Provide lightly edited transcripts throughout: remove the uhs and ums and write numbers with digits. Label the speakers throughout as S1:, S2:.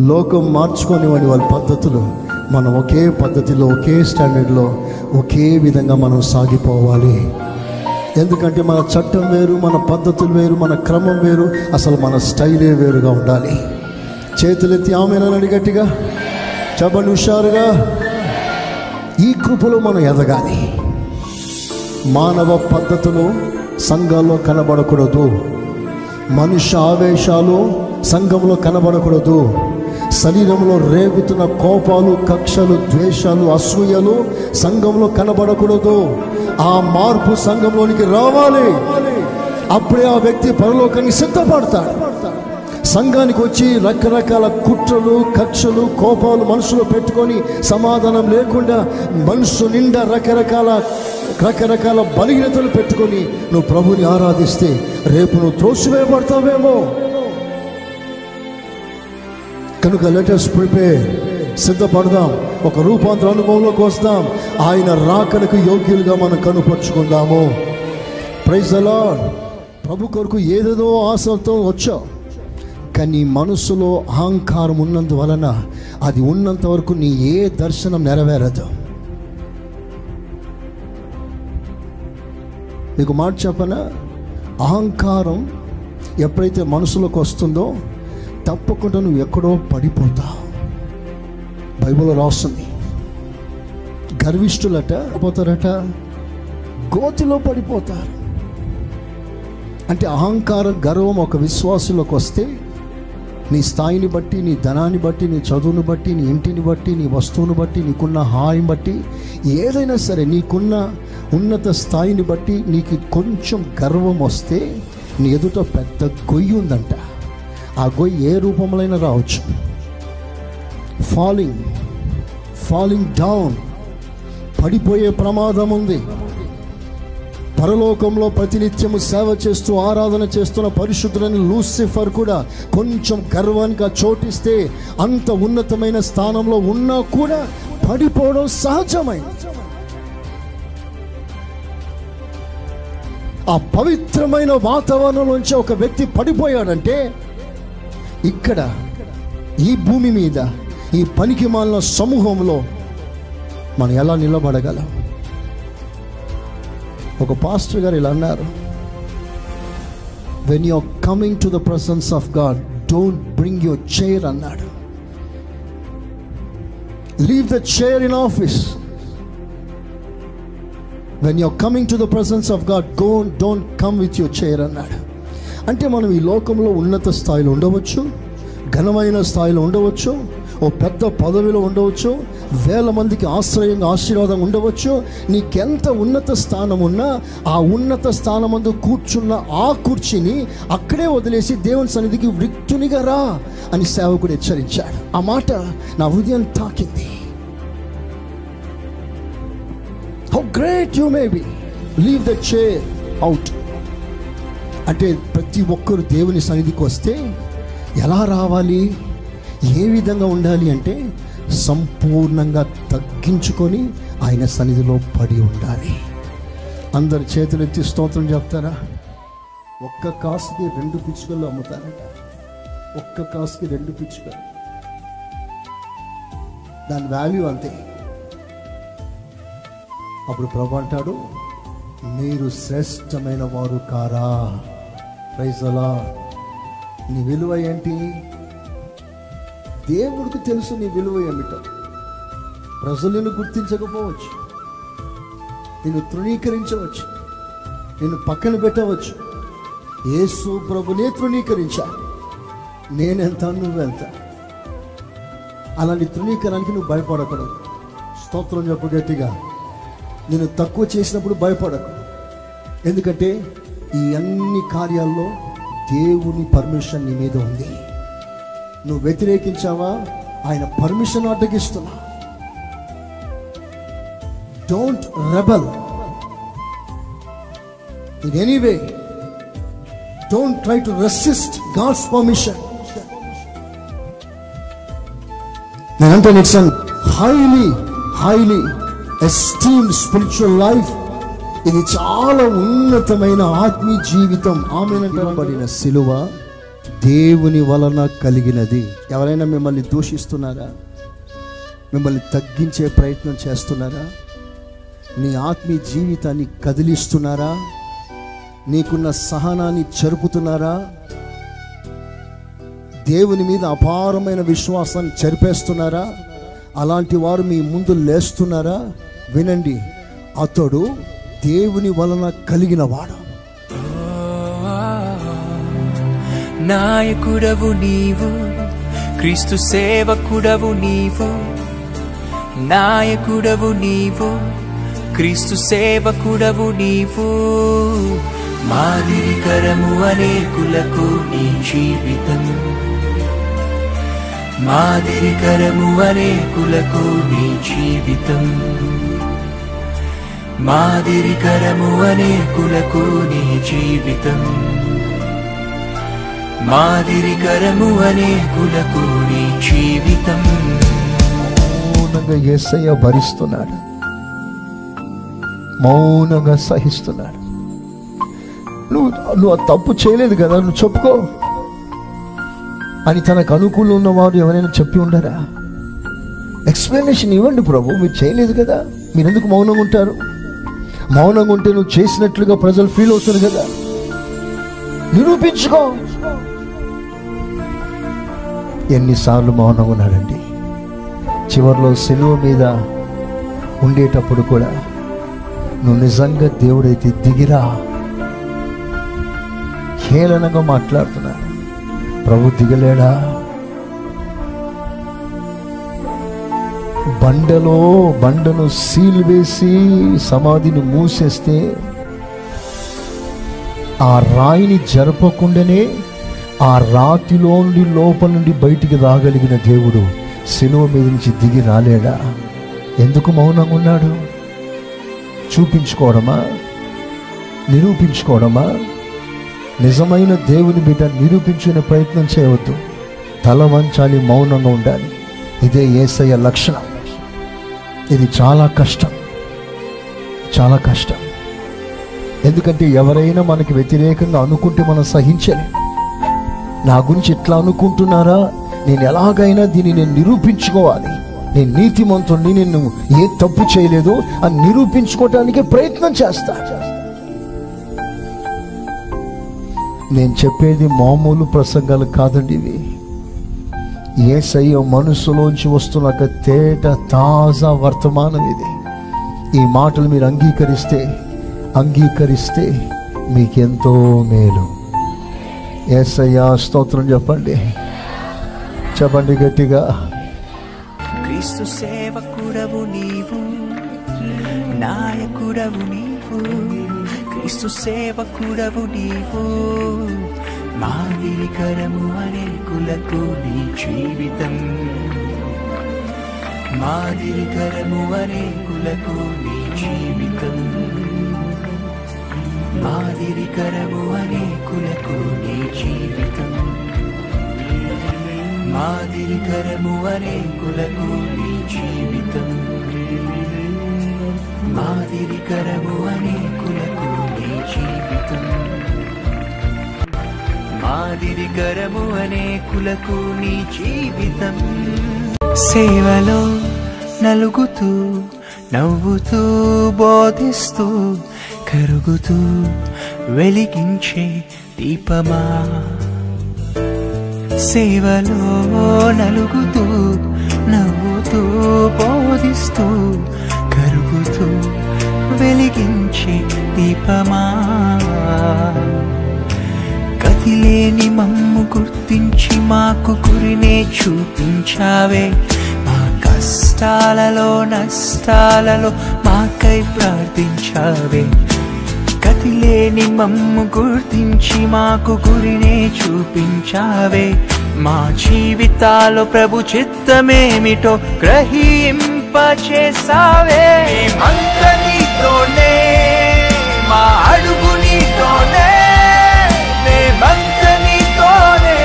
S1: లోకం మార్చుకోనివ్వండి వాళ్ళ పద్ధతులు, మనం ఒకే పద్ధతిలో, ఒకే స్టాండర్డ్లో, ఒకే విధంగా మనం సాగిపోవాలి. ఎందుకంటే మన చట్టం వేరు, మన పద్ధతులు వేరు, మన క్రమం వేరు, అసలు మన స్టైలే వేరుగా ఉండాలి. చేతులెత్తి ఆమెనని గట్టిగా చెప్పండి, హుషారుగా. ఈ కృపలో మనం ఎదగాలి. మానవ పద్ధతులు సంఘాల్లో కనబడకూడదు. మనుష్య ఆవేశాలు సంఘంలో కనబడకూడదు. శరీరంలో రేగుతున్న కోపాలు, కక్షలు, ద్వేషాలు, అసూయలు సంఘంలో కనబడకూడదు. ఆ మార్పు సంఘంలోనికి రావాలి. అప్పుడే ఆ వ్యక్తి పరలోకానికి సిద్ధపడతాడు. సంఘానికి వచ్చి రకరకాల కుట్రలు, కక్షలు, కోపాలు మనసులో పెట్టుకొని సమాధానం లేకుండా మనసు నిండా రకరకాల బలహీనతలు పెట్టుకొని నువ్వు ప్రభుని ఆరాధిస్తే రేపు నువ్వు త్రోసివేయబడతావేమో. కనుక లెట్ us ప్రిపేర్, సిద్ధపడదాం. ఒక రూపాంతర అనుభవంలోకి వస్తాం. ఆయన రాకడకు యోగ్యులుగా మనం కనుపరుచుకుందాము. Praise the lord. ప్రభు కొరకు ఏదేదో ఆశతో వచ్చావు, కానీ మనసులో అహంకారం ఉన్నందువలన అది ఉన్నంత వరకు నీ ఏ దర్శనం నెరవేరదు. నీకు మాట చెప్పనా, అహంకారం ఎప్పుడైతే మనసులోకి వస్తుందో తప్పకుండా నువ్వు ఎక్కడో పడిపోతావు. బైబిల్లో రాస్తుంది, గర్విష్ఠులట పోతారట, గోతిలో పడిపోతారు. అంటే అహంకారం, గర్వం ఒక విశ్వాసంలోకి వస్తే నీ స్థాయిని బట్టి, నీ ధనాన్ని బట్టి, నీ చదువుని బట్టి, నీ ఇంటిని బట్టి, నీ వస్తువుని బట్టి, నీకున్న హాయిని బట్టి, ఏదైనా సరే నీకున్న ఉన్నత స్థాయిని బట్టి నీకు కొంచెం గర్వం వస్తే నీ ఎదుట పెద్ద గొయ్యి ఉందంట. ఆ గొయ్యి ఏ రూపంలో రావచ్చు. ఫాలింగ్ డౌన్, పడిపోయే ప్రమాదం ఉంది. పరలోకంలో ప్రతినిత్యము సేవ చేస్తూ ఆరాధన చేస్తున్న పరిశుద్ధులని లూసిఫర్ కూడా కొంచెం గర్వానికి చోటిస్తే అంత ఉన్నతమైన స్థానంలో ఉన్నా కూడా పడిపోవడం సహజమైంది. ఆ పవిత్రమైన వాతావరణంలోంచి ఒక వ్యక్తి పడిపోయాడంటే ఇక్కడ ఈ భూమి మీద ఈ పనికిమాలిన సమూహంలో మనం ఎలా నిలబడగలం? ఒక పాస్టర్ గారు ఇలా అన్నారు, when you are coming to the presence of God, don't bring your chair అన్నాడు. Leave the chair in office. When you are coming to the presence of God, don't come with your chair అన్నాడు. అంటే మనం ఈ లోకంలో ఉన్నత స్థాయిలో ఉండవచ్చు, ఘనమైన స్థాయిలో ఉండవచ్చు, ఓ పెద్ద పదవిలో ఉండవచ్చు, వేల మందికి ఆశ్రయంగా ఆశీర్వాదం ఉండవచ్చు. నీకెంత ఉన్నత స్థానం ఉన్నా ఆ ఉన్నత స్థానమందు కూర్చున్న ఆ కుర్చీని అక్కడే వదిలేసి దేవుని సన్నిధికి రిక్తునిగా రా అని సేవకుడు హెచ్చరించాడు. ఆ మాట నా హృదయం తాకింది. How great you may be, leave the chair out. అంటే ప్రతి ఒక్కరు దేవుని సన్నిధికి వస్తే ఎలా రావాలి, ఏ విధంగా ఉండాలి అంటే సంపూర్ణంగా తగ్గించుకొని ఆయన సన్నిధిలో పడి ఉండాలి. అందరు చేతులు ఎత్తి స్తోత్రం చెప్తారా? ఒక్క కాసుకి 2 పిచ్చుకలు అమ్ముతారట. ఒక్క కాసుకి 2 పిచ్చుకలు, దాని వాల్యూ అంతే. అప్పుడు ప్రభు అంటాడు, మీరు శ్రేష్టమైన వారు కారా? Praise the Lord. నీ విలువ ఏంటి? దేవుడికి తెలుసు నీ విలువ ఏమిటో. ప్రజలు నిన్ను గుర్తించకపోవచ్చు, నిన్ను తృణీకరించవచ్చు, నిన్ను పక్కన పెట్టవచ్చు. యేసు ప్రభునే తృణీకరించా. నేనెంత, నువ్వెంత. అలాంటి తృణీకరణకి నువ్వు భయపడకూడదు. స్తోత్రం చెప్పు గట్టిగా. నేను తక్కువ చేసినప్పుడు భయపడకు. ఎందుకంటే ఈ అన్ని కార్యాల్లో దేవుని పర్మిషన్ నీ మీద ఉంది. నువ్వు వ్యతిరేకించావా, ఆయన పర్మిషన్ అడ్డగిస్తున్నా. Don't rebel in any way. Don't try to resist God's permission. నేనంటే it's an highly esteemed spiritual life. ఇది చాలా ఉన్నతమైన ఆత్మీయ జీవితం. ఆమెనంటబడిన సిలువ దేవుని వలన కలిగినది. ఎవరైనా మిమ్మల్ని దూషిస్తున్నారా? మిమ్మల్ని తగ్గించే ప్రయత్నం చేస్తున్నారా? నీ ఆత్మీయ జీవితాన్ని కదిలిస్తున్నారా? నీకున్న సహనాన్ని చెరుపుతున్నారా? దేవుని మీద అపారమైన విశ్వాసాన్ని చెరిపేస్తున్నారా? అలాంటి వారు మీ ముందు లేస్తున్నారా? వినండి, అతడు దేవుని వలన కలిగిన వాడు.
S2: నాయకుడవు నీవు, క్రీస్తు సేవకుడవు నీవు. నాయకుడవు నీవు, క్రీస్తు సేవకుడవు నీవు. మాదిరికరము అనేకులకు నీ జీవితం. మాదిరికరము అనేకులకు నీ జీవితం. మాదిరికరము అనేకులకు నీ జీవితం. మాదిరికరము అనేకులకు నీ జీవితం.
S1: మౌనంగా యేసయ్య భరిస్తున్నాడు, మౌనంగా సహిస్తున్నాడు. నువ్వు ఆ తప్పు చేయలేదు కదా, నువ్వు చెప్పుకో అని తనకు అనుకూలంగా ఉన్నవారు ఎవరైనా చెప్పి ఉండరా? ఎక్స్ప్లెనేషన్ ఇవ్వండి, ప్రభు మీరు చేయలేదు కదా, మీరు ఎందుకు మౌనంగా ఉంటారు? మౌనంగా ఉంటే నువ్వు చేసినట్లుగా ప్రజలు ఫీల్ అవుతారు కదా, నిరూపించుకో. ఎన్నిసార్లు మౌనంగా ఉన్నాడండి. చివరిలో సిలువ మీద ఉండేటప్పుడు కూడా, నువ్వు నిజంగా దేవుడైతే దిగిరా, హేళనగా మాట్లాడుతున్నా. ప్రభు దిగలేడా? బండను సీల్ వేసి సమాధిని మూసేస్తే ఆ రాయిని జరపకుండానే ఆ రాతిలో నుండి లోపల నుండి బయటికి రాగలిగిన దేవుడు సిలువ మీద నుంచి దిగి రాలేడా? ఎందుకు మౌనంగా ఉన్నాడు? చూపించుకోవడమా? నిరూపించుకోవడమా? నిజమైన దేవుని బిడ్డ నిరూపించుకునే ప్రయత్నం చేయవద్దు. తల వంచాలి, మౌనంగా ఉండాలి. ఇదే యేసయ్య లక్షణం. ఇది చాలా కష్టం, చాలా కష్టం. ఎందుకంటే ఎవరైనా మనకి వ్యతిరేకంగా అనుకుంటే మనం సహించలేం. నా గురించి ఎట్లా అనుకుంటున్నారా, నేను ఎలాగైనా దీన్ని నేను నిరూపించుకోవాలి, నేను నీతిమంతుడిని, నేను ఏ తప్పు చేయలేదు అని నిరూపించుకోవటానికి ప్రయత్నం చేస్తా. నేను చెప్పేది మామూలు ప్రసంగాలు కాదండి ఇవి. యేసయ్య మనసులోంచి వస్తున్న ఒక తేట తాజా వర్తమానం ఇది. ఈ మాటలు మీరు అంగీకరిస్తే మీకెంతో మేలు. యేసయ్య స్తోత్రం చెప్పండి గట్టిగా.
S2: క్రీస్తు సేవకుడవు నీవు, నాయకుడవు నీవు. క్రీస్తు సేవకుడవు నీవు. మాదిరికరము అనేకులకు నీ జీవితం. మాదిరికరము అనేకులకు నీ జీవితం. మాదిరికరము అనేకులకు నీ జీవితం. మాదిరికరము అనేకులకు నీ జీవితం. మాదిరికరము అనేకులకు నీ జీవితం. మాదిరికరము అనేకులకు నీ జీవితం. సేవలో నలుగుతూ నవ్వుతూ బోధిస్తూ కరుగుతూ వెలిగించే దీపమా. సేవలో నలుగుతూ నవ్వుతూ బోధిస్తూ కరుగుతూ వెలిగించే దీపమా. గతిలేని మమ్ము గుర్తించి మాకు గురినే చూపించావే. మా కష్టాలలో నష్టాలలో మాకై ప్రార్థించావే. గతిలేని మమ్ము గుర్తించి మాకు గురినే చూపించావే. మా జీవితాల్లో ప్రభు చిత్తమేమిటో గ్రహింపచేసావే. మేమంతా నీతోనే, మా అడుగు నీతోనే. మేమంతా నీతోనే,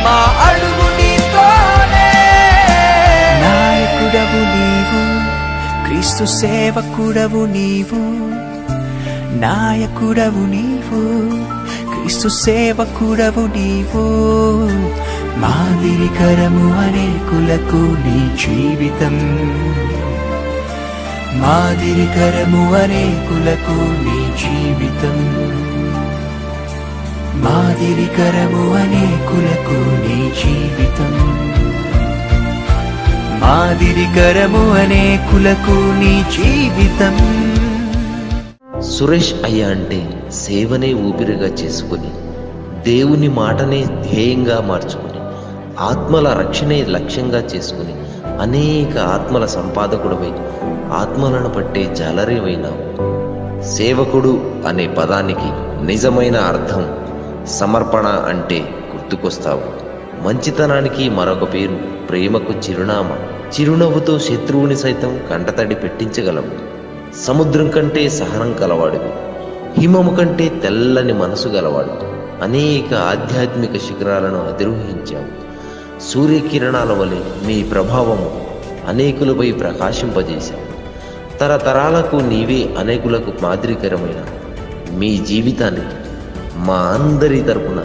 S2: మా అడుగు నీతోనే. నాయకుడవు నీవు, క్రీస్తు సేవకుడవు నీవు. నాయకుడవు నీవు, క్రీస్తు సేవకుడవు నీవు, మాదిరికరము అనేకులకు నీ జీవితం, మాదిరికరము అనేకులకు నీ జీవితం, మాదిరికరము అనేకులకు నీ జీవితం, మాదిరికరము అనేకులకు నీ జీవితం.
S3: సురేష్ అయ్య అంటే సేవనే ఊపిరిగా చేసుకుని, దేవుని మాటనే ధ్యేయంగా మార్చుకుని, ఆత్మల రక్షణే లక్ష్యంగా చేసుకుని, అనేక ఆత్మల సంపాదకుడవై ఆత్మలను పట్టే జాలరేవైనావు. సేవకుడు అనే పదానికి నిజమైన అర్థం సమర్పణ అంటే గుర్తుకొస్తావు. మంచితనానికి మరొక పేరు ప్రేమకు చిరునామా. చిరునవ్వుతో శత్రువుని సైతం కంటతడి పెట్టించగలవు. సముద్రం కంటే సహనం కలవాడివి, హిమము కంటే తెల్లని మనసు గలవాడు. అనేక ఆధ్యాత్మిక శిఖరాలను అధిరోహించావు. సూర్యకిరణాల వలె మీ ప్రభావము అనేకులపై ప్రకాశింపజేశావు. తరతరాలకు నీవే అనేకులకు మాదిరికరమైన మీ జీవితానికి మా అందరి తరపున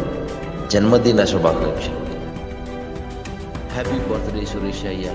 S3: జన్మదిన శుభాకాంక్షలు. హ్యాపీ బర్త్డే సురేష్ అయ్య.